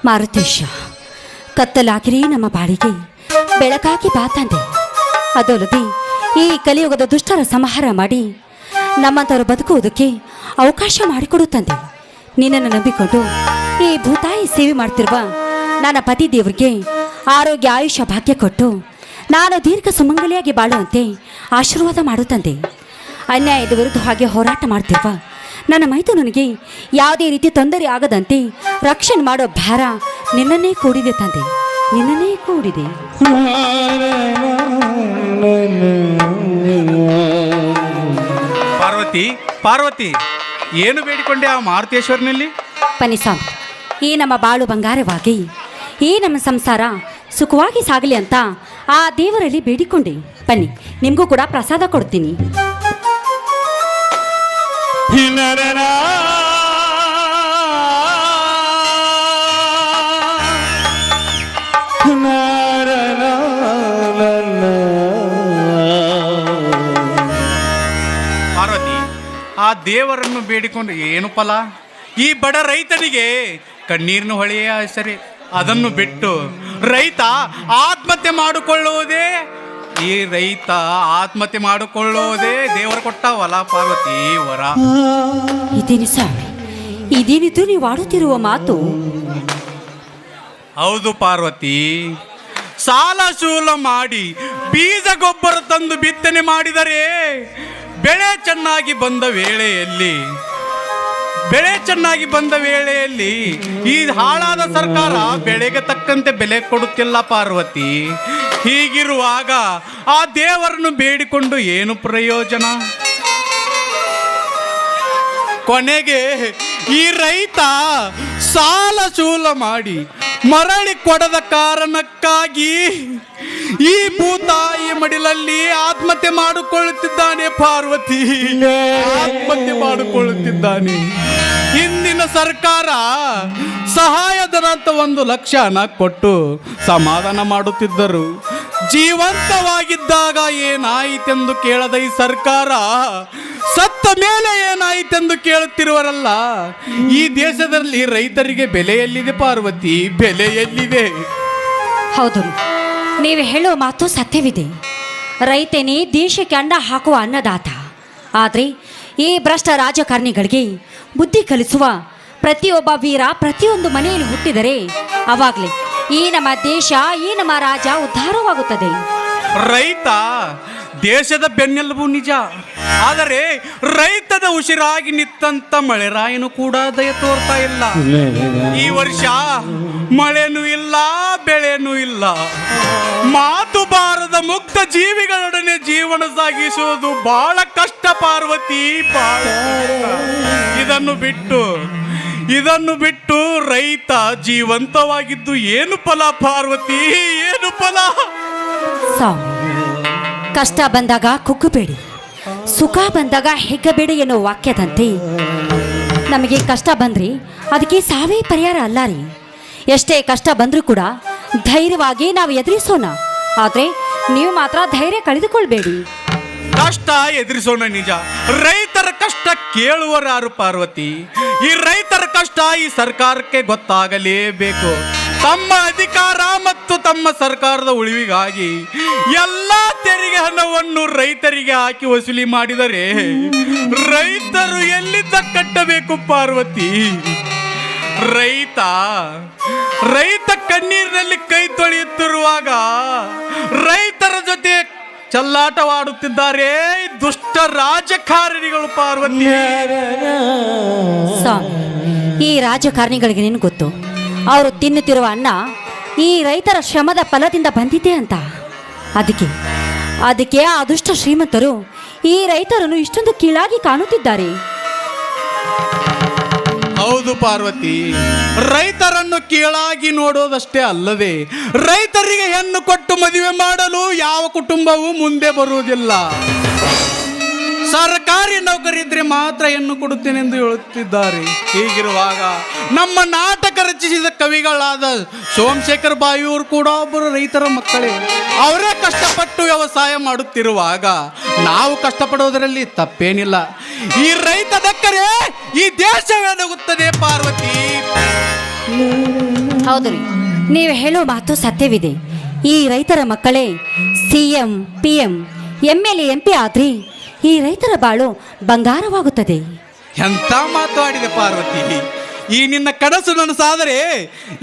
ಮಾರುತೇಶ, ಕತ್ತಲಾಗಿರಿ ನಮ್ಮ ಬಾಳಿಗೆ ಬೆಳಕಾಗಿ ಬಾ ತಂದೆ. ಅದಲ್ಲದೆ ಈ ಕಲಿಯುಗದ ದುಷ್ಟರ ಸಂಹಾರ ಮಾಡಿ ನಮ್ಮಂಥವರು ಬದುಕುವುದಕ್ಕೆ ಅವಕಾಶ ಮಾಡಿಕೊಡು ತಂದೆ. ನಿನ್ನನ್ನು ನಂಬಿಕೊಂಡು ಈ ಭೂತಾಯಿ ಸೇವೆ ಮಾಡ್ತಿರುವ ನನ್ನ ಪತಿ ದೇವರಿಗೆ ಆರೋಗ್ಯ ಆಯುಷ್ಯ ಭಾಗ್ಯ ಕೊಟ್ಟು ನಾನು ದೀರ್ಘ ಸುಮಂಗಲಿಯಾಗಿ ಬಾಳುವಂತೆ ಆಶೀರ್ವಾದ ಮಾಡು ತಂದೆ. ಅನ್ಯಾಯದ ವಿರುದ್ಧವಾಗಿ ಹೋರಾಟ ಮಾಡ್ತಿರುವ ನನ್ನ ಮೈದುನನಿಗೆ ಯಾವುದೇ ರೀತಿ ತೊಂದರೆ ಆಗದಂತೆ ರಕ್ಷಣೆ ಮಾಡೋ ಭಾರ ನಿನ್ನನ್ನೇ ಕೂಡಿದೆ ತಂದೆ, ನಿನ್ನನ್ನೇ ಕೂಡಿದೆ. ಪಾರ್ವತಿ, ಪಾರ್ವತಿ, ಏನು ಬೇಡಿಕೊಂಡೆ ಆ ಮಾರುತೇಶ್ವರನಲ್ಲಿ? ಪನಿಸಾಮ್, ಈ ನಮ್ಮ ಬಾಳು ಬಂಗಾರವಾಗಿ ಈ ನಮ್ಮ ಸಂಸಾರ ಸುಖವಾಗಿ ಸಾಗಲಿ ಅಂತ ಆ ದೇವರಲ್ಲಿ ಬೇಡಿಕೊಂಡೆ. ಬನ್ನಿ, ನಿಮಗೂ ಕೂಡ ಪ್ರಸಾದ ಕೊಡ್ತೀನಿ. ಪಾರ್ವತಿ, ಆ ದೇವರನ್ನು ಬೇಡಿಕೊಂಡು ಏನು ಫಲ? ಈ ಬಡ ರೈತನಿಗೆ ಕಣ್ಣೀರಿನ ಹೊಳೆಯ ಹೆಸರೇ. ಅದನ್ನು ಬಿಟ್ಟು ರೈತ ಆತ್ಮಹತ್ಯೆ ಮಾಡಿಕೊಳ್ಳುವುದೇ, ಈ ರೈತ ಆತ್ಮಹತ್ಯೆ ಮಾಡಿಕೊಳ್ಳುವುದೇ ದೇವರು ಕೊಟ್ಟ ವರ ಪಾರ್ವತಿ, ವರ. ಇದೇನು ಸ್ವಾಮಿ, ಇದೇನಿದು ನೀವು ಆಡುತ್ತಿರುವ ಮಾತು? ಹೌದು ಪಾರ್ವತಿ, ಸಾಲ ಸೂಲ ಮಾಡಿ ಬೀಜ ಗೊಬ್ಬರ ತಂದು ಬಿತ್ತನೆ ಮಾಡಿದರೆ ಬೆಳೆ ಚೆನ್ನಾಗಿ ಬಂದ ವೇಳೆಯಲ್ಲಿ ಈ ಹಾಳಾದ ಸರ್ಕಾರ ಬೆಳೆಗೆ ತಕ್ಕಂತೆ ಬೆಲೆ ಕೊಡುತ್ತಿಲ್ಲ ಪಾರ್ವತಿ. ಹೀಗಿರುವಾಗ ಆ ದೇವರನ್ನು ಬೇಡಿಕೊಂಡು ಏನು ಪ್ರಯೋಜನ? ಕೊನೆಗೆ ಈ ರೈತ ಸಾಲ ಸೂಲ ಮಾಡಿ ಮರಳಿ ಕೊಡದ ಕಾರಣಕ್ಕಾಗಿ ಈ ಭೂತಾಯಿ ಮಡಿಲಲ್ಲಿ ಆತ್ಮಹತ್ಯೆ ಮಾಡಿಕೊಳ್ಳುತ್ತಿದ್ದಾನೆ ಪಾರ್ವತಿ, ಆತ್ಮಹತ್ಯೆ ಮಾಡಿಕೊಳ್ಳುತ್ತಿದ್ದಾನೆ. ಹಿಂದಿನ ಸರ್ಕಾರ ಸಹಾಯಧನ ಅಂತ 1,00,000 ಹಣ ಕೊಟ್ಟು ಸಮಾಧಾನ ಮಾಡುತ್ತಿದ್ದರು. ಜೀವಂತವಾಗಿದ್ದಾಗ ಏನಾಯಿತೆಂದು ಕೇಳದ ಈ ಸರ್ಕಾರ ಸತ್ತ ಮೇಲೆ ಏನಾಯಿತೆಂದು ಕೇಳುತ್ತಿರುವರಲ್ಲ. ಈ ದೇಶದಲ್ಲಿ ರೈತರಿಗೆ ಬೆಲೆ ಎಲ್ಲಿದೆ ಪಾರ್ವತಿ, ಬೆಲೆ ಎಲ್ಲಿದೆ? ಹೌದು, ನೀವು ಹೇಳೋ ಮಾತು ಸತ್ಯವಿದೆ. ರೈತನೇ ದೇಶಕ್ಕೆ ಅನ್ನ ಹಾಕುವ ಅನ್ನದಾತ. ಆದರೆ ಈ ಭ್ರಷ್ಟ ರಾಜಕಾರಣಿಗಳಿಗೆ ಬುದ್ಧಿ ಕಲಿಸುವ ಪ್ರತಿಯೊಬ್ಬ ವೀರ ಪ್ರತಿಯೊಂದು ಮನೆಯಲ್ಲಿ ಹುಟ್ಟಿದರೆ ಅವಾಗಲೇ ಈ ನಮ್ಮ ದೇಶ, ಈ ನಮ್ಮ ರಾಜ ಉದ್ಧಾರವಾಗುತ್ತದೆ. ರೈತ ದೇಶದ ಬೆನ್ನೆಲುಬು ನಿಜ, ಆದರೆ ರೈತದ ಉಸಿರಾಗಿ ನಿತ್ತಂತ ಮಳೆರಾಯನು ಕೂಡ ದಯ ತೋರ್ತಾ ಇಲ್ಲ. ಈ ವರ್ಷ ಮಳೆನೂ ಇಲ್ಲ, ಬೆಳೆನೂ ಇಲ್ಲ. ಮಾತು ಬಾರದ ಮುಕ್ತ ಜೀವಿಗಳೊಡನೆ ಜೀವನ ಸಾಗಿಸುವುದು ಬಹಳ ಕಷ್ಟ ಪಾರ್ವತಿ, ಬಹಳ. ಇದನ್ನು ಬಿಟ್ಟು ರೈತ ಜೀವಂತವಾಗಿದ್ದು ಏನು ಫಲ ಪಾರ್ವತಿ, ಏನು ಫಲ? ಕಷ್ಟ ಬಂದಾಗ ಕುಗ್ಗಬೇಡಿ, ಸುಖ ಬಂದಾಗ ಹೆಗ್ಗಬೇಡಿ ಎನ್ನುವ ವಾಕ್ಯದಂತೆ ನಮಗೆ ಕಷ್ಟ ಬಂದ್ರೆ ಅದಕ್ಕೆ ಸಾವೇ ಪರಿಹಾರ ಅಲ್ಲ ರೀ. ಎಷ್ಟೇ ಕಷ್ಟ ಬಂದರೂ ಕೂಡ ಧೈರ್ಯವಾಗಿ ನಾವು ಎದುರಿಸೋಣ. ಆದರೆ ನೀವು ಮಾತ್ರ ಧೈರ್ಯ ಕಳೆದುಕೊಳ್ಬೇಡಿ. ಕಷ್ಟ ಎದುರಿಸೋಣ ನಿಜ, ರೈತರ ಕಷ್ಟ ಕೇಳುವರಾರು ಪಾರ್ವತಿ? ಈ ರೈತರ ಕಷ್ಟ ಈ ಸರ್ಕಾರಕ್ಕೆ ಗೊತ್ತಾಗಲೇಬೇಕು. ತಮ್ಮ ಅಧಿಕಾರ ಮತ್ತು ತಮ್ಮ ಸರ್ಕಾರದ ಉಳಿವಿಗಾಗಿ ಎಲ್ಲ ತೆರಿಗೆ ಹಣವನ್ನು ರೈತರಿಗೆ ಹಾಕಿ ವಸೂಲಿ ಮಾಡಿದರೆ ರೈತರು ಎಲ್ಲಿಂದ ಕಟ್ಟಬೇಕು ಪಾರ್ವತಿ? ರೈತ ಕಣ್ಣೀರಿನಲ್ಲಿ ಕೈ ತೊಳೆಯುತ್ತಿರುವಾಗ ರೈತರ ಜೊತೆ ಚೆಲ್ಲಾಟವಾಡುತ್ತಿದ್ದಾರೆ ದುಷ್ಟ ರಾಜಕಾರಣಿಗಳು ಪಾರ್ವತಿ. ಈ ರಾಜಕಾರಣಿಗಳಿಗೆ ನಿನ್ ಗೊತ್ತು, ಅವರು ತಿನ್ನುತ್ತಿರುವ ಅನ್ನ ಈ ರೈತರ ಶ್ರಮದ ಫಲದಿಂದ ಬಂದಿದೆ ಅಂತ. ಅದಕ್ಕೆ ಆ ದುಷ್ಟ ಶ್ರೀಮಂತರು ಈ ರೈತರನ್ನು ಇಷ್ಟೊಂದು ಕೀಳಾಗಿ ಕಾಣುತ್ತಿದ್ದಾರೆ. ಹೌದು ಪಾರ್ವತಿ, ರೈತರನ್ನು ಕೀಳಾಗಿ ನೋಡೋದಷ್ಟೇ ಅಲ್ಲದೆ ರೈತರಿಗೆ ಹೆಣ್ಣು ಕೊಟ್ಟು ಮದುವೆ ಮಾಡಲು ಯಾವ ಕುಟುಂಬವೂ ಮುಂದೆ ಬರುವುದಿಲ್ಲ. ಸರ್ಕಾರಿ ನೌಕರಿದ್ರೆ ಮಾತ್ರ ಹೆಣ್ಣು ಕೊಡುತ್ತೇನೆಂದು ಹೇಳುತ್ತಿದ್ದಾರೆ. ಹೀಗಿರುವಾಗ ನಮ್ಮ ನಾಟಕ ರಚಿಸಿದ ಕವಿಗಳಾದ ಸೋಮಶೇಖರ್ ಬಾಯಿಯವರು ಕೂಡ ಒಬ್ಬರು ರೈತರ ಮಕ್ಕಳೇ. ಅವರೇ ಕಷ್ಟಪಟ್ಟು ವ್ಯವಸಾಯ ಮಾಡುತ್ತಿರುವಾಗ ನಾವು ಕಷ್ಟಪಡೋದರಲ್ಲಿ ತಪ್ಪೇನಿಲ್ಲ. ಈ ರೈತ ದಕ್ಕರೆ ಈ ದೇಶವೇ ನಗುತ್ತದೆ ಪಾರ್ವತಿ. ಹೌದು ರೀ, ನೀವು ಹೇಳೋ ಮಾತು ಸತ್ಯವಿದೆ. ಈ ರೈತರ ಮಕ್ಕಳೇ CM PM MLA MP ಆದ್ರಿ ಈ ರೈತರ ಬಾಳು ಬಂಗಾರವಾಗುತ್ತದೆ. ಎಂತ ಮಾತಾಡಿದೆ ಪಾರ್ವತಿ. ಈ ನಿನ್ನ ಕನಸು ನನಸಾದರೆ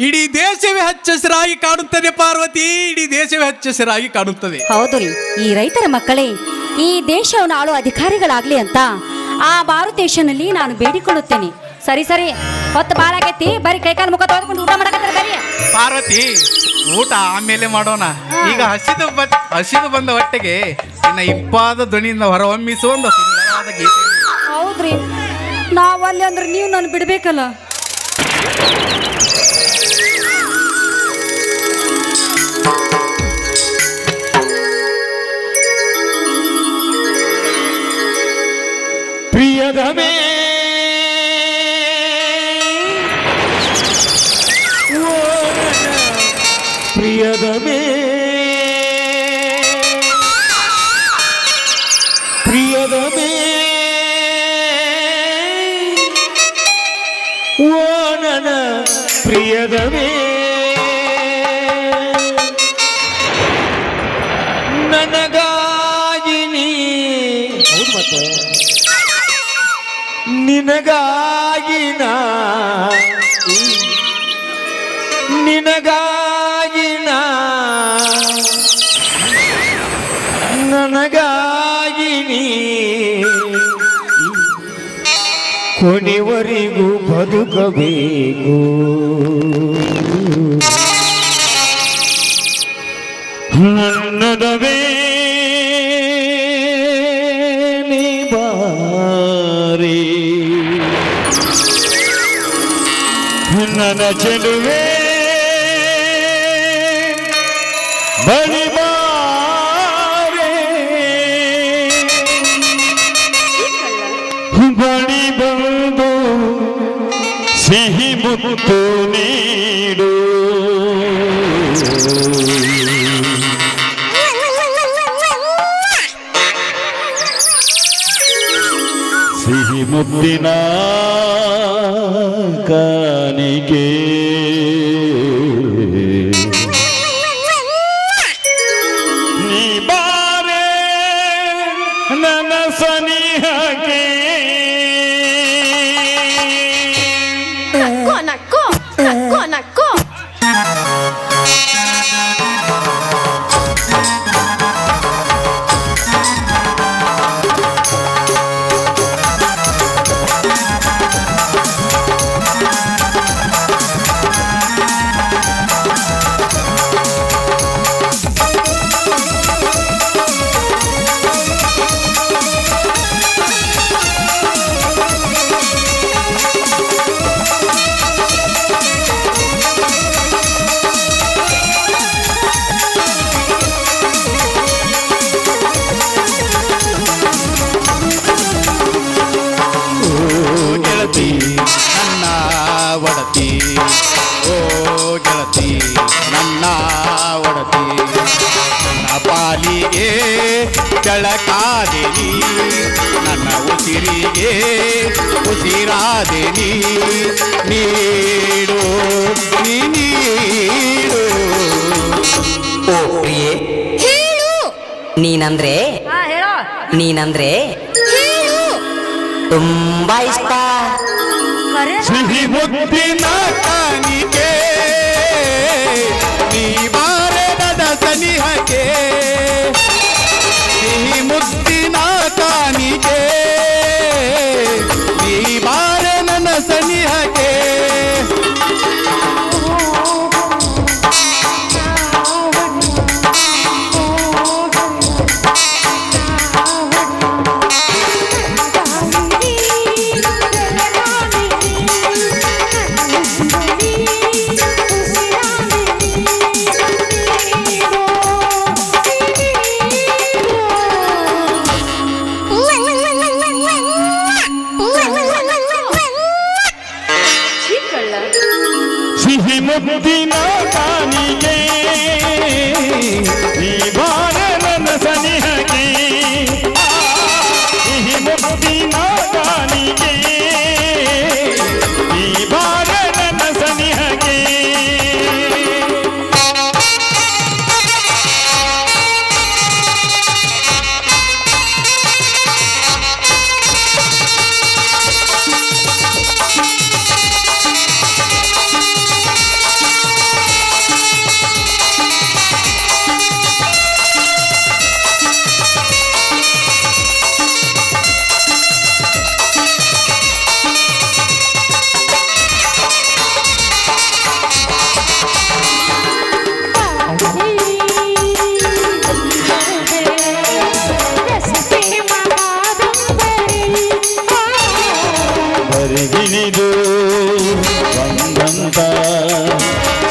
ಇಡೀ ದೇಶವೇ ಹಚ್ಚ ಹಸಿರಾಗಿ ಕಾಣುತ್ತದೆ ಪಾರ್ವತಿ, ಇಡೀ ದೇಶವೇ ಹಚ್ಚ ಹಸಿರಾಗಿ ಕಾಣುತ್ತದೆ. ಹೌದು ರೀ, ಈ ರೈತರ ಮಕ್ಕಳೇ ಈ ದೇಶವನ್ನು ಆಳುವ ಅಧಿಕಾರಿಗಳಾಗ್ಲಿ ಅಂತ ಆ ಮಾರುತೇಶನಲ್ಲಿ ನಾನು ಬೇಡಿಕೊಳ್ಳುತ್ತೇನೆ. ಸರಿ ಸರಿ, ಹೊತ್ತು ಬಾಳ ಆಗೈತಿ, ಬರೀ ಕೈಕಾಲು ಮುಖ ತೊಳ್ಕೊಂಡು ಊಟ ಮಾಡಕತ್ತಾರೆ ಬರೀ. ಪಾರ್ವತಿ, ಊಟ ಆಮೇಲೆ ಮಾಡೋಣ. ಈಗ ಹಸಿದು ಬಂದ ಹೊಟ್ಟೆಗೆ ಇನ್ನ ಇಂಪಾದ ಧ್ವನಿಯಿಂದ ಹೊರಹೊಮ್ಮಿಸುವ ಒಂದು ಸುಂದರವಾದ ಗೀತೆ. ಹೌದ್ರಿ, ನಾವಲ್ಲಿ ಅಂದ್ರೆ ನೀವು ನಾನು ಬಿಡ್ಬೇಕಲ್ಲ. ಪ್ರಿಯದಮೇ ಪ್ರಿಯದಮೇ ಪ್ರಿಯದಮೇ ಓ ನನ್ನ ಪ್ರಿಯದಮೇ, ನನಗಾಗಿ ನೀ ಹೌದು ಮತ್ತೆ ನಿನಗಾಗಿ ನಾ ನಿನಗಾಗಿ ನಾ ನನಗಾಗಿ ನೀ ಕೊನೆವರೆಗೂ ಬದುಕಬೇಕು. ನನ್ನದವೇ ನೀ ಬಾರಿ ನನ್ನ ಚೆಲುವೆ ಬಳಿ ಬಾರೆ ಬಳಿ ಬಂದು ಸಿಹಿ ಮುತ್ತು ನೀಡು. ಸಿಹಿ ಮುತ್ತಿನ ಕಾಣಿಕೆ ನೀ ಬಾರೆ ನನ್ನ ಸನಿಹಕ್ಕೆ. ನಕ್ಕೋ ನಕ್ಕೋ ನಕ್ಕೋ ನಕ್ಕೋ ನನ್ನ ಒಡತಿ, ಓ ಗೆಳತಿ ನನ್ನ ಒಡತಿ, ನನ್ನ ಪಾಲಿಗೆ ಬೆಳಕಾದೆನಿ, ನನ್ನ ಉಸಿರಿಗೆ ಉಸಿರಾದೆನಿ, ನೀಡು ನೀಡು. ಓ ಪ್ರಿಯೆ, ಹೇಳು ನೀನಂದ್ರೆ ನೀನಂದ್ರೆ ತುಂಬಾ ಇಷ್ಟ. ಸಿಹಿ ಮುದ್ದಿನ ಕಾಣಿಕೆ ನೀ ಬಾರೆ ನನ್ನ ಸನಿಹಕ್ಕೆ, ಸಿಹಿ ಮುದ್ದಿನ ಕಾಣಿಕೆ ನೀ ಬಾರೆ ನನ್ನ ಸನಿಹಕ್ಕೆ. ಸಿಹಿ ಮುದ್ದಿನ ಕಾಣಿಕೆ ಈ ಬಾರ ನನ್ನ ಸನಿಹಕ್ಕೆ, ಸಿಹಿ ಮುದ್ದಿನ ಕಾಣಿಕೆ ಈ ಬಾರ ನನ್ನ ಸನಿಹಕ್ಕೆ.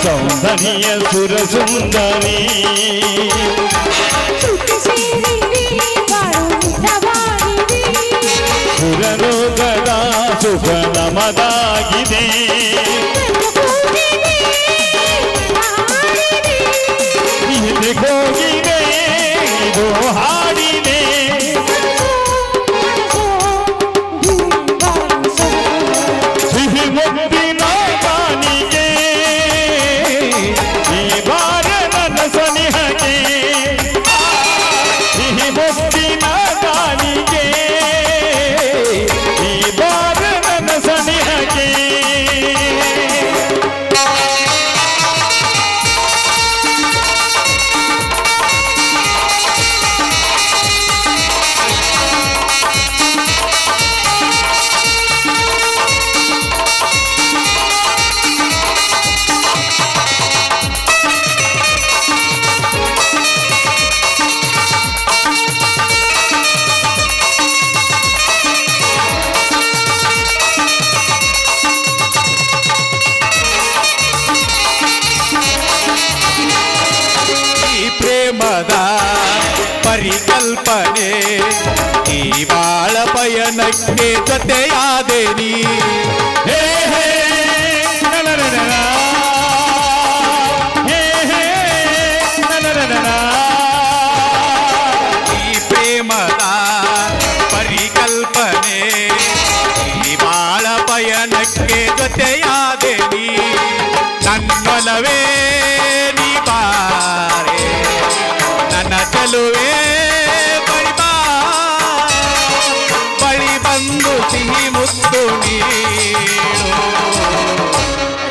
ಸೌಂದರ್ಯ ಸುರ ಸುಂದರಿ ಸುರಲೋಕದ ಸುಖ ನಮದಾಗಿದೆ ಹೋಗಿದೆ ಇದು ಹಾಡಿದೆ ಸಿಹಿ ಮುದ್ದಿನ ಕಾಣಿಕೆ ಈ ಬಾರ ನನ್ನ ಸನಿಹಕ್ಕೆ ಸಿಹಿ ಮುದ್ದಿನ ಕಾಣಿಕೆ ಈ ಬಾರ ನನ್ನ ಸನಿಹಕ್ಕೆ ಪ್ರೇಮದ ಪರಿಕಲ್ಪನೆ ಈ ಬಾಳ ಪಯಣಕ್ಕೆ ಜೊತೆಯಾದೆ ನೀ ಹೇ ಹೇ ನನನನನ ಹೇ ಹೇ ನನನನನ ಈ ಪ್ರೇಮದ ಪರಿಕಲ್ಪನೆ ಈ ಬಾಳ ಪಯಣಕ್ಕೆ ಜೊತೆಯಾದೆ ನೀ ನನ್ನೊಲವೇ ನೀ ಬಾರೆ ನನ್ನ ಚೆಲುವೆ ಬಳಿ ಬಾ ಬಳಿ ಬಂದು ಸಿಹಿ ಮುತ್ತು ನೀಡು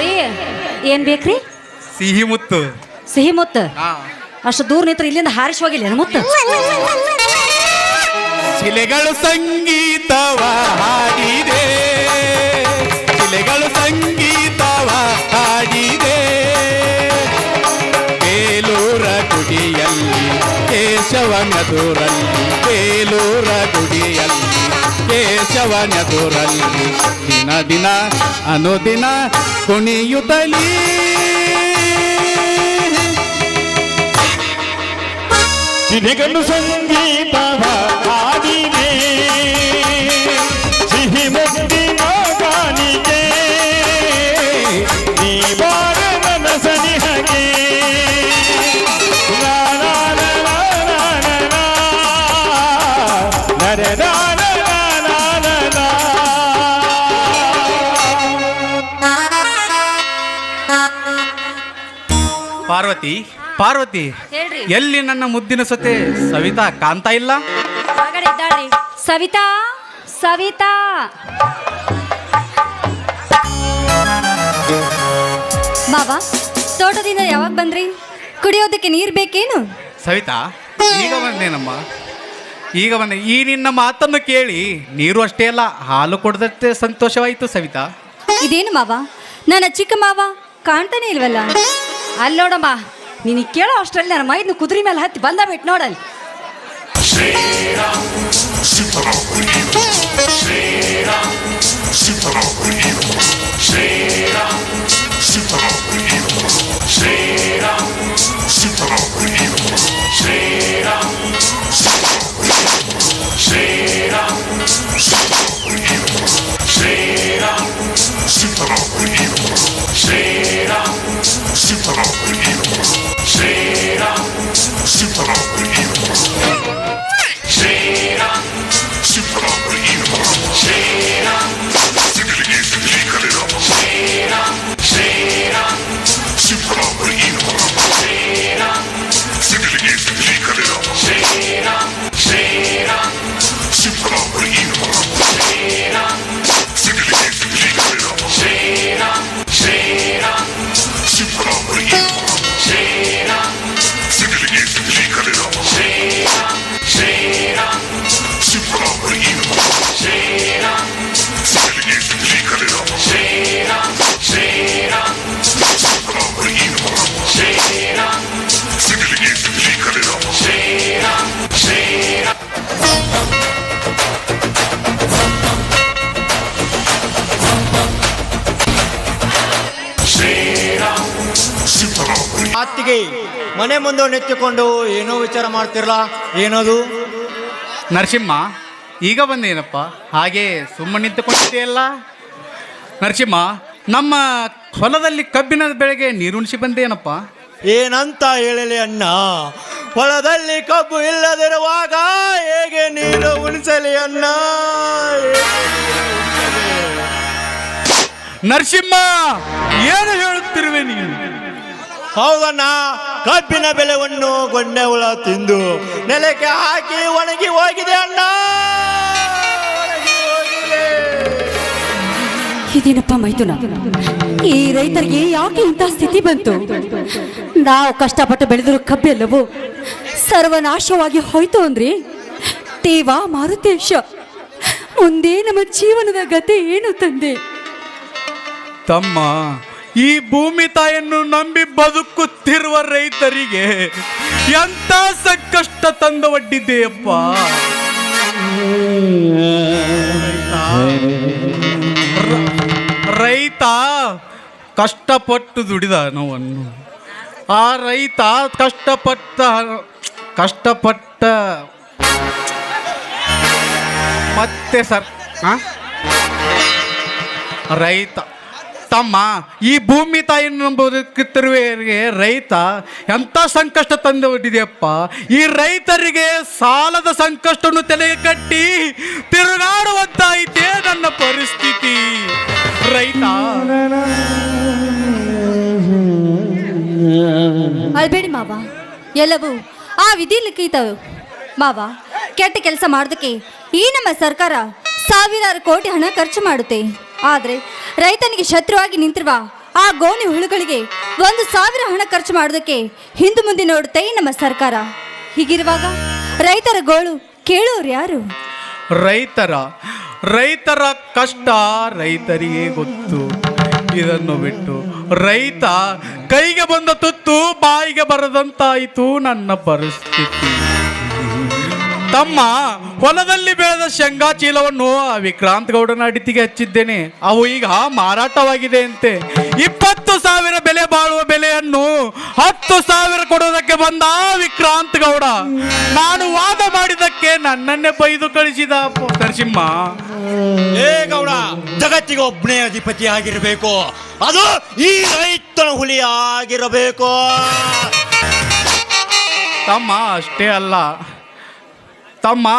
ರೀ ಏನ್ ಬೇಕ್ರಿ? ಸಿಹಿ ಮುತ್ತು ಸಿಹಿ ಮುತ್ತ. ಹಾ ಅಷ್ಟು ದೂರ ನಿಂತ್ರ ಇಲ್ಲಿಂದ ಹಾರಿಸಿ ಹೋಗಿಲ್ಲ ಮುತ್ತ. ಶಿಲೆಗಳು ಸಂಗೀತವ ಹಾಡಿದೆ ಶಿಲೆಗಳು ಸಂಗೀತವ ಹಾಡಿದೆ ಬೇಲೂರ ಗುಡಿಯಲ್ಲಿ ಕೇಶವನದುರಲ್ಲಿ ಬೇಲೂರ ಗುಡಿಯಲ್ಲಿ ಕೇಶವನದುರಲ್ಲಿ ದಿನ ದಿನ ಅನುದಿನ ಕುಣಿಯುತ್ತಲೀ ಸಿರಿಗಲು ಸಂಗೀತವ ಹಾಡಿದೆ ಸಿಹಿ ಮುದ್ದಿನ ಕಾಣಿಕೆ ನೀ ಬಾರ ನನ್ನ ಸನಿಹಕ್ಕೆ ಲಾ ಲಾ ಲಾ ಲಾ ಲಾ ಲಾ ಲಾ. ಲರೆ ಲಾ ಲಾ ಲಾ ಲಾ ಲಾ ಲಾ. ಪಾರ್ವತಿ ಪಾರ್ವತಿ ಹೇಳ್ರಿ. ಎಲ್ಲಿ ನನ್ನ ಮುದ್ದಿನ ಸೊತೆ ಸವಿತಾ ಕಾಣ್ತಾ ಇಲ್ಲ? ಹೊರಗಡೆ ಇದ್ದಾಳ್ರಿ. ಸವಿತಾ ಸವಿತಾ ಮಾವ, ತೋಟದಿಂದ ಯಾವಾಗ ಬಂದ್ರಿ? ಕುಡಿಯೋದಕ್ಕೆ ನೀರು ಬೇಕೇನು? ಸವಿತಾ ಈಗ ಬಂದೇನಮ್ಮ ಈಗ ಬಂದೆ. ಈ ನಿನ್ನ ಮಾತನ್ನು ಕೇಳಿ ನೀರು ಅಷ್ಟೇ ಅಲ್ಲ ಹಾಲು ಕೊಡದಷ್ಟೇ ಸಂತೋಷವಾಯಿತು ಸವಿತಾ. ಇದೇನು ಮಾವ, ನನ್ನ ಚಿಕ್ಕ ಮಾವ ಕಾಣ್ತಾನೆ ಇಲ್ವಲ್ಲ? ಅಲ್ಲಿ ನೋಡಮ್ಮ, ನಿನಗೆ ಕೇಳೋ ಅಷ್ಟರಲ್ಲಿ ನನ್ನ ಮೈದ್ನ ಕುದುರೆ ಮೇಲೆ ಹತ್ತಿ ಬಂದ ಬಿಟ್ಟು ನೋಡಲ್ಲಿ. Cut it off. ಅತ್ತಿಗೆ ಮನೆ ಮುಂದೆ ನೆತ್ತಿಕೊಂಡು ಏನೋ ವಿಚಾರ ಮಾಡ್ತಿರಲ್ಲ, ಏನದು? ನರಸಿಂಹ ಈಗ ಬಂದೇನಪ್ಪ, ಹಾಗೆ ಸುಮ್ಮನೆ ನಿಂತುಕೊಂಡಿದೆಯಲ್ಲ. ನರಸಿಂಹ, ನಮ್ಮ ಹೊಲದಲ್ಲಿ ಕಬ್ಬಿನ ಬೆಳೆಗೆ ನೀರುಣಿಸಿ ಬಂದೇನಪ್ಪ. ಏನಂತ ಹೇಳಲಿ ಅಣ್ಣ, ಹೊಲದಲ್ಲಿ ಕಬ್ಬು ಇಲ್ಲದಿರುವಾಗ ಹೇಗೆ ನೀರು ಉಣಿಸಲಿ ಅಣ್ಣ? ನರಸಿಂಹ, ಏನು ಹೇಳುತ್ತಿರುವೆ ನೀನು? ಹೌದಣ್ಣ, ಕಬ್ಬಿನ ಬೆಳೆಯನ್ನು ಗೊಂಡೆ ಹುಳ ತಿಂದು ನೆಲಕ್ಕೆ ಹಾಕಿ ಒಣಗಿ ಹೋಗಿದೆ ಅಣ್ಣ, ಒಣಗಿ ಹೋಗಿದೆ. ಇದೇನಪ್ಪ ಮೈದುನ, ಈ ರೈತರಿಗೆ ಯಾಕೆ ಇಂತಹ ಸ್ಥಿತಿ ಬಂತು? ನಾವು ಕಷ್ಟಪಟ್ಟು ಬೆಳೆದಿರೋ ಕಬ್ಬೆಲ್ಲವೂ ಸರ್ವನಾಶವಾಗಿ ಹೋಯ್ತು ಅಂದ್ರಿ ದೇವ ಮಾರುತೇಶ, ಮುಂದೆ ನಮ್ಮ ಜೀವನದ ಗತಿ ಏನು ತಂದೆ? ತಮ್ಮ, ಈ ಭೂಮಿ ತಾಯನ್ನು ನಂಬಿ ಬದುಕುತ್ತಿರುವ ರೈತರಿಗೆ ಎಂತ ಸಂಕಷ್ಟ ತಂದು ಒಡ್ಡಿದೆಯಪ್ಪ. ರೈತ ಕಷ್ಟಪಟ್ಟು ದುಡಿದ ಹಣವನ್ನು, ಆ ರೈತ ಕಷ್ಟಪಟ್ಟ ಮತ್ತೆ ರೈತ ತಮ್ಮ, ಈ ಭೂಮಿ ತಾಯಿಯನ್ನು ಬದುಕುತ್ತಿರುವವರಿಗೆ ರೈತ ಎಂಥ ಸಂಕಷ್ಟ ತಂದು ಹೊಟ್ಟಿದೆಯಪ್ಪ. ಈ ರೈತರಿಗೆ ಸಾಲದ ಸಂಕಷ್ಟವನ್ನು ತಲೆಗೆ ಕಟ್ಟಿ ತಿರುಗಾಡುವಂತಾಯಿತೇ ನನ್ನ ಪರಿಸ್ಥಿತಿ. ರೈತ ಅಳ್ಬೇಡಿ ಮಾವ, ಎಲ್ಲವೂ ಆ ವಿಧಿ ಲಿಖಿತ ಮಾವ. ಕೆಟ್ಟ ಕೆಲಸ ಮಾಡೋದಕ್ಕೆ ಈ ನಮ್ಮ ಸರ್ಕಾರ ಸಾವಿರಾರು ಕೋಟಿ ಹಣ ಖರ್ಚು ಮಾಡುತ್ತೆ. ಆದರೆ ರೈತನಿಗೆ ಶತ್ರುವಾಗಿ ನಿಂತಿರುವ ಆ ಗೋಣಿ ಹುಳುಗಳಿಗೆ 1,000 ಹಣ ಖರ್ಚು ಮಾಡೋದಕ್ಕೆ ಹಿಂದೆ ಮುಂದೆ ನೋಡುತ್ತೆ ಈ ನಮ್ಮ ಸರ್ಕಾರ. ಹೀಗಿರುವಾಗ ರೈತರ ಗೋಳು ಕೇಳೋರು ಯಾರು? ರೈತರ ಕಷ್ಟ ರೈತರಿಗೆ ಗೊತ್ತು. ಇದನ್ನು ಬಿಟ್ಟು ರೈತ ಕೈಗೆ ಬಂದ ತುತ್ತು ಬಾಯಿಗೆ ಬರದಂತಾಯಿತು ನನ್ನ ಪರಿಸ್ಥಿತಿ. ತಮ್ಮ, ಹೊಲದಲ್ಲಿ ಬೆಳೆದ ಶೇಂಗಾ ಚೀಲವನ್ನು ವಿಕ್ರಾಂತ್ ಗೌಡನ ಅಡಿತಿಗೆ ಹಚ್ಚಿದ್ದೇನೆ. ಅವು ಈಗ ಮಾರಾಟವಾಗಿದೆ ಅಂತೆ. 20,000 ಬೆಲೆ ಬಾಳುವ ಬೆಲೆಯನ್ನು 10,000 ಕೊಡೋದಕ್ಕೆ ಬಂದ ವಿಕ್ರಾಂತ್ ಗೌಡ ನಾನು ವಾದ ಮಾಡಿದಕ್ಕೆ ನನ್ನನ್ನೇ ಬೈದು ಕಳಿಸಿದ. ನರಸಿಂಹ, ಏ ಗೌಡ, ಜಗತ್ತಿಗೆ ಒಬ್ಬನೇ ಅಧಿಪತಿ ಆಗಿರಬೇಕು, ಅದು ಈ ರೈತನ ಹುಲಿ ಆಗಿರಬೇಕು. ತಮ್ಮ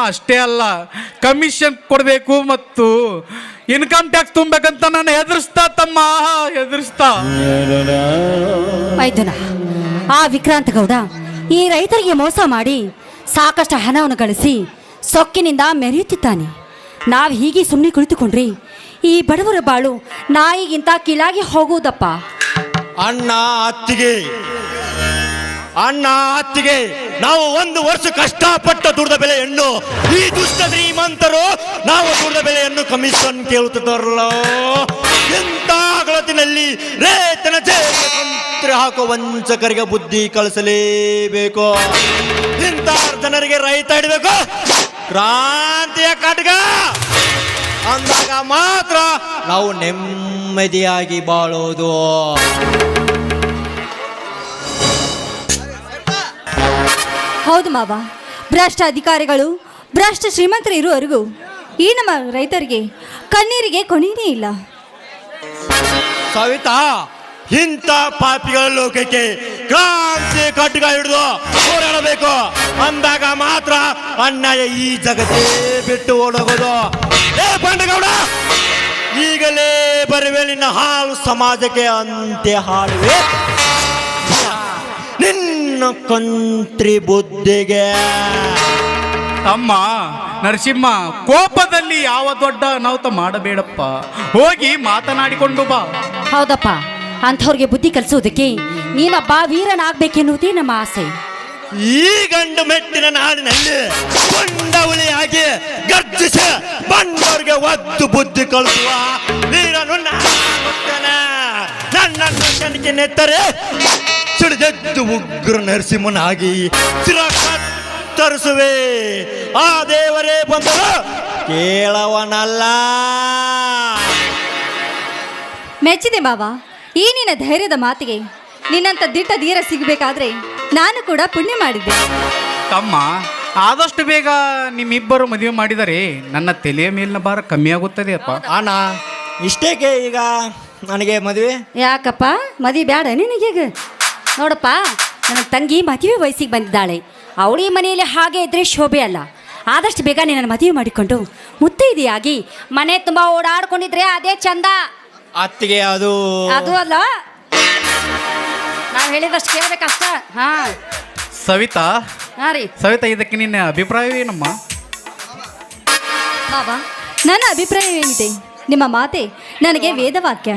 ಅಷ್ಟೇ ಅಲ್ಲ, ಕಮಿಷನ್ ಕೊಡಬೇಕು ಮತ್ತು ಇನ್ಕಮ್ ಟ್ಯಾಕ್ಸ್ ತುಂಬಬೇಕಂತ ನಾನು ಹೆದರ್ಸ್ತಾ. ಮೈದುನ, ಆ ವಿಕ್ರಾಂತ ಗೌಡ ಈ ರೈತರಿಗೆ ಮೋಸ ಮಾಡಿ ಸಾಕಷ್ಟು ಹಣವನ್ನು ಗಳಿಸಿ ಸೊಕ್ಕಿನಿಂದ ಮೆರೆಯುತ್ತಿದ್ದಾನೆ. ನಾವು ಹೀಗೆ ಸುಮ್ಮನೆ ಕುಳಿತುಕೊಂಡ್ರಿ ಈ ಬಡವರ ಬಾಳು ನಾಯಿಗಿಂತ ಕೀಳಾಗಿ ಹೋಗುವುದಪ್ಪ. ಅಣ್ಣ ಅತ್ತಿಗೆ ನಾವು 1 ವರ್ಷ ಕಷ್ಟಪಟ್ಟ ದುಡಿದ ಬೆಲೆಯನ್ನು ಈ ದುಷ್ಟ ಶ್ರೀಮಂತರು ನಾವು ದುಡಿದ ಬೆಲೆಯನ್ನು ಕಮಿಷನ್ ಕೇಳುತ್ತಿದ್ದಾರಲ್ಲ. ಎಂತ ಗಳತಿನಲ್ಲಿ ರೈತನ ಜೇಬಿಗೆ ಕಂತ್ರಿ ಹಾಕೋ ವಂಚಕರಿಗೆ ಬುದ್ಧಿ ಕಳಿಸಲೇಬೇಕು. ಇಂಥ ಜನರಿಗೆ ರೈತ ಹಿಡಬೇಕು, ಕ್ರಾಂತಿಯ ಖಡ್ಗ ಅಂದಾಗ ಮಾತ್ರ ನಾವು ನೆಮ್ಮದಿಯಾಗಿ ಬಾಳೋದು. ಹೌದು ಮಾವ, ಭ್ರಷ್ಟ ಅಧಿಕಾರಿಗಳು ಭ್ರಷ್ಟ ಶ್ರೀಮಂತರು ಇರುವವರೆಗೂ ಈ ನಮ್ಮ ರೈತರಿಗೆ ಕಣ್ಣೀರಿಗೆ ಕೊನೆಯೇ ಇಲ್ಲ. ಸವಿತಾ, ಇಂಥ ಪಾಪಿಗಳ ಲೋಕಕ್ಕೆ ಕ್ರಾಂತಿ ಖಡ್ಗ ಹಿಡಿದು ಹೋರಾಡಬೇಕು ಅಂದಾಗ ಮಾತ್ರ ಅನ್ಯಾಯ ಈ ಜಗತ್ತೇ ಬಿಟ್ಟು ಓಡೋಗೋದು. ಏ ಬಂಡಗೌಡ, ಈಗಲೇ ಬರುವೆ ನಿನ್ನ ಹಾಳು ಸಮಾಜಕ್ಕೆ ಅಂತ್ಯ ಹಾಡುವೆ ನಿನ್ನ ಕಂತ್ರಿ ಬುದ್ಧಿಗೆ. ತಮ್ಮ ನರಸಿಂಹ, ಕೋಪದಲ್ಲಿ ಯಾವ ದೊಡ್ಡ ಅನಾಹುತ ಮಾಡಬೇಡಪ್ಪ, ಹೋಗಿ ಮಾತನಾಡಿಕೊಂಡು ಬಾ. ಹೌದಪ್ಪ, ಅಂಥವ್ರಿಗೆ ಬುದ್ಧಿ ಕಲಿಸೋದಕ್ಕೆ ನೀನೊಬ್ಬ ವೀರನಾಗಬೇಕೆನ್ನುವುದೇ ನಮ್ಮ ಆಸೆ. ಈ ಗಂಡು ಮೆಟ್ಟಿನ ನಾಡಿನಲ್ಲಿ ಕೊಂಡವಳಿಯಾಗಿ ಗರ್ಜಿಸಿ ಬಂದವರಿಗೆ ಒದ್ದು ಬುದ್ಧಿ ಕಳಿಸುವ ವೀರನು ನನ್ನನ್ನು ಕಣಿಕೆ ನೆತ್ತರೆ ಸಿಡಿದೆದ್ದು ಉಗ್ರ ನರಸಿಂಹನಾಗಿ ತರಿಸುವೆ. ಆ ದೇವರೇ ಬಂದರು ಕೇಳವನಲ್ಲ. ಮೆಚ್ಚಿದೆ ಮಾವ ಈ ನಿನ್ನ ಧೈರ್ಯದ ಮಾತಿಗೆ. ನಿನ್ನಂತ ದಿಟ್ಟ ಧೀರ ಸಿಗಬೇಕಾದ್ರೆ ನಾನು ಕೂಡ ಪುಣ್ಯ ಮಾಡಿದ್ದೆ. ತಮ್ಮ ಆದಷ್ಟು ಬೇಗ ನಿಮ್ಮಿಬ್ಬರು ಮದುವೆ ಮಾಡಿದರೆ ನನ್ನ ತಲೆಯ ಮೇಲಿನ ಭಾರ ಕಮ್ಮಿ ಆಗುತ್ತದೆ ಅಪ್ಪ. ಅಣ್ಣ ಇಷ್ಟೇಕೆ ಈಗ ನನಗೆ ಮದುವೆ? ಯಾಕಪ್ಪ ಮದುವೆ ಬೇಡ ನಿನಗೀಗ? ನೋಡಪ್ಪ, ನನ್ನ ತಂಗಿ ಮದುವೆ ವಯಸ್ಸಿಗೆ ಬಂದಿದ್ದಾಳೆ. ಅವಳಿ ಮನೆಯಲ್ಲಿ ಹಾಗೆ ಇದ್ರೆ ಶೋಭೆ ಅಲ್ಲ. ಆದಷ್ಟು ಬೇಗ ನಿನ್ನ ಮದುವೆ ಮಾಡಿಕೊಂಡು ಮುತ್ತೈದೆಯಾಗಿ ಮನೆ ತುಂಬ ಓಡಾಡ್ಕೊಂಡಿದ್ರೆ ಅದೇ ಚಂದ. ಅತ್ತಿಗೆ ಅದು ಅಲ್ಲ, ನಾವು ಹೇಳಿದಷ್ಟು ಕೇಳಬೇಕಷ್ಟ. ಹಾ ಸವಿತಾ, ಹಾಂ ರೀ ಸವಿತಾ, ಇದಕ್ಕೆ ನಿನ್ನ ಅಭಿಪ್ರಾಯವೇನಮ್ಮ? ಬಾಬಾ, ನನ್ನ ಅಭಿಪ್ರಾಯವೇನಿದೆ? ನಿಮ್ಮ ಮಾತೆ ನನಗೆ ವೇದವಾಕ್ಯ.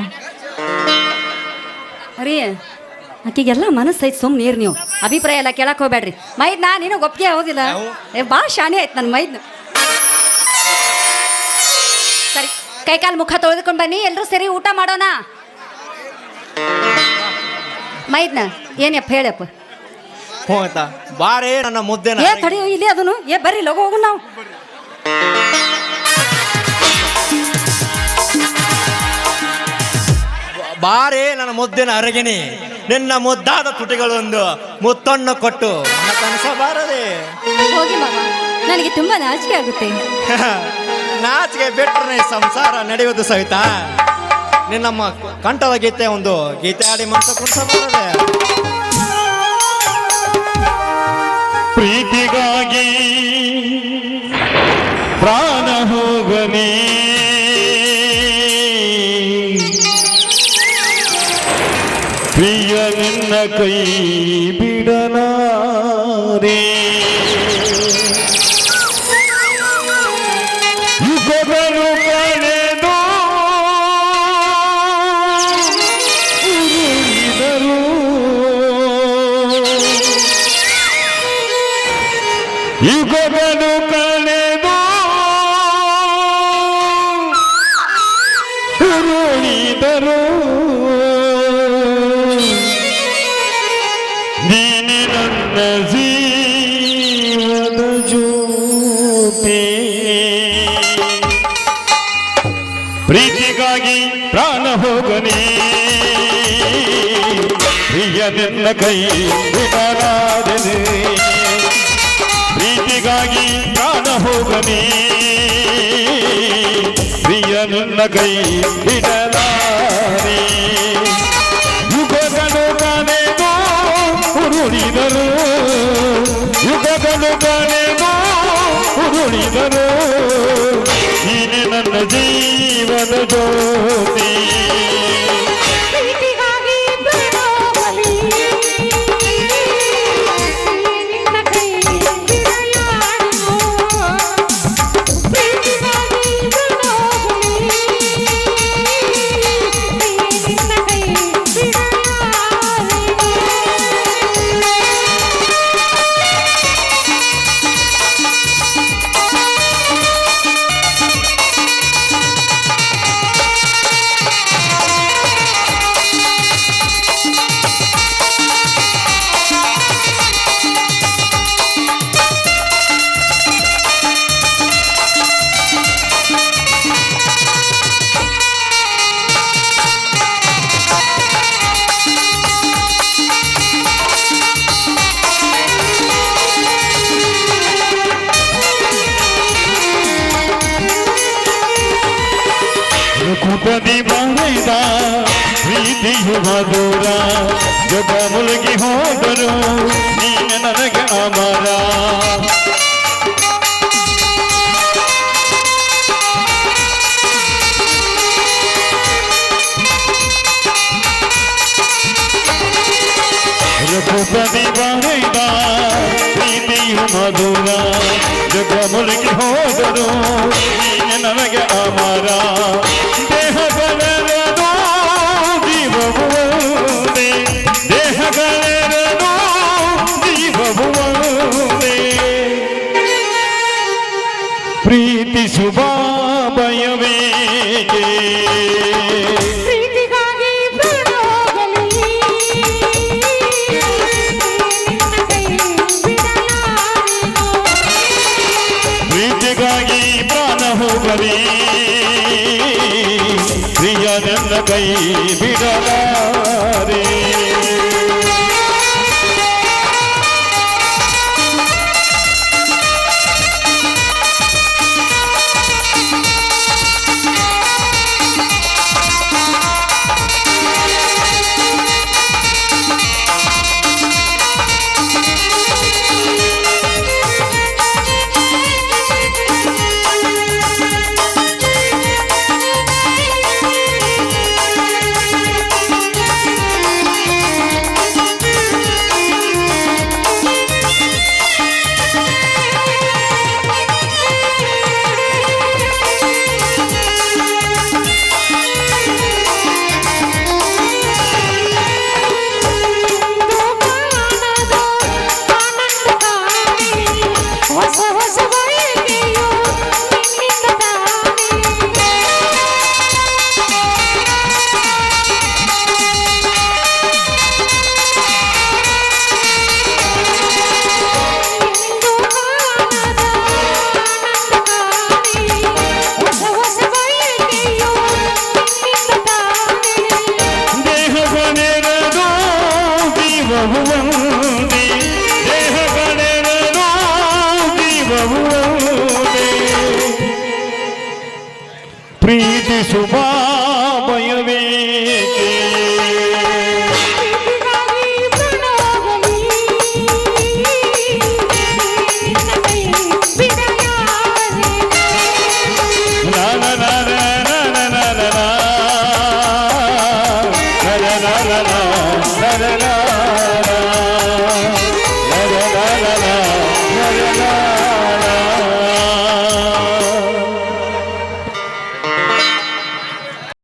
ಅರೇ ಆಕೆಗೆಲ್ಲ ಮನಸ್ಸು ಐತೆ, ಸುಮ್ಮನೆ ನೀರು ನೀವು. ಅಭಿಪ್ರಾಯ ಎಲ್ಲ ಕೇಳಕ್ಕೆ ಹೋಗ್ಬೇಡ್ರಿ. ಮೈದ್ ನಾ ನೀನು ಒಪ್ಪಿಗೆ ಆಗೋದಿಲ್ಲ. ಭಾಳ ಶಾನೆ ಆಯ್ತು ನನ್ನ ಮೈದ್ನ. ಸರಿ, ಕೈಕಾಲು ಮುಖ ತೊಳೆದುಕೊಂಡು ಬನ್ನಿ, ಎಲ್ಲರೂ ಸರಿ ಊಟ ಮಾಡೋಣ. ಮೈದ್ನ ಏನಪ್ಪ ಹೇಳಪ್ಪ. ಹ್ಞೂ ಆಯ್ತಾ, ಬಾರೇ ನನ್ನ ಮುದ್ದೆ. ಏ ತಡಿ, ಇಲ್ಲಿ ಅದನ್ನು ಬರ್ರಿ ಲಗು ಹೋಗು ನಾವು. ಬಾರೇ ನನ್ನ ಮುದ್ದಿನ ಅರಗಿನಿ, ನಿನ್ನ ಮುದ್ದಾದ ತುಟಿಗಳೊಂದು ಮುತ್ತನ್ನು ಕೊಟ್ಟು ನನ್ನ ಕನಸಬಾರದೆ. ಹೋಗಿ ಮಾವ, ನನಗೆ ತುಂಬಾ ನಾಚಿಕೆ ಆಗುತ್ತೆ. ನಾಚಿಕೆ ಬಿಟ್ಟರೆ ಸಂಸಾರ ನಡೆಯುವುದು ಸವಿತಾ. ನಿನ್ನಮ್ಮ ಕಂಠದ ಗೀತೆ ಒಂದು ಗೀತೆ ಆಡಿ ಮನಸ್ಸು ಕುಣಿಸಬಾರದೆ. ಪ್ರೀತಿಗಾಗಿ ಪ್ರಾಣ ಹೋಗಲಿ, ಪ್ರಿಯ ನಿನ್ನ ಕೈ ಬಿಡಲಾರೆ. ಯುಗಗಳು ಕಳೆದು ಉರುಳಿದರು, ಯುಗಗಳು ಕಳೆದು ಉರುಳಿದರು, ನೀನೆ ನನ್ನ ಜೀವದ ಜ್ಯೋತಿ. ಪ್ರೀತಿಗಾಗಿ ಪ್ರಾಣ ಹೋಗನೆ, ಪ್ರಿಯ ನಿನ್ನ ಕೈ ಬಿಡಲಾರೆ. ಪ್ರೀತಿಗಾಗಿ ಪ್ರಾಣ ಹೋಗನೆ, ಪ್ರಿಯ ನಿನ್ನ ಕೈ ಬಿಡಲಾರೆ. ಯುಗಗಳು ಕಳೆದು ಉರುಳಿದರು, ಯುಗಗಳು ಕಳೆದು ಉರುಳಿದರು, ನೀನೆ ನನ್ನ ಜೀವನ ಜ್ಯೋತಿ. ಕುಟದಿ ಬರೆದ ಪ್ರೀತಿಯು ಮಧುರ, ಜಗ ಮುಳುಗಿ ಹೋದರು ನೀನೆ ನನಗೆ ಅಮರ. ಕುಟದಿ ಬರೆದ ಪ್ರೀತಿಯು ಮಧುರ, ಜಗ ಮುಳುಗಿ ಹೋದರು ನೀನೆ ನನಗೆ ಅಮರ. ದೇಹಗಳೆರಡು ಜೀವವು ಒಂದೇ, ದೇಹಗಳೆರಡು ಜೀವವು ಒಂದೇ. ಪ್ರೀತಿಸುವ ಭಯವೇಕೆ, ಪ್ರೀತಿಗಾಗಿ ಪ್ರಾಣ ಹೋಗಲಿ, ಪ್ರಿಯ ನನ್ನ ಕೈ ಬಿಡಲಾರೆ. ಜೀವವು ಒಂದೇ ದೇಹಗಳೆರಡು ಜೀವವು ಒಂದೇ ಪ್ರೀತಿ ಶುಭಾಮಯವೇಕೆ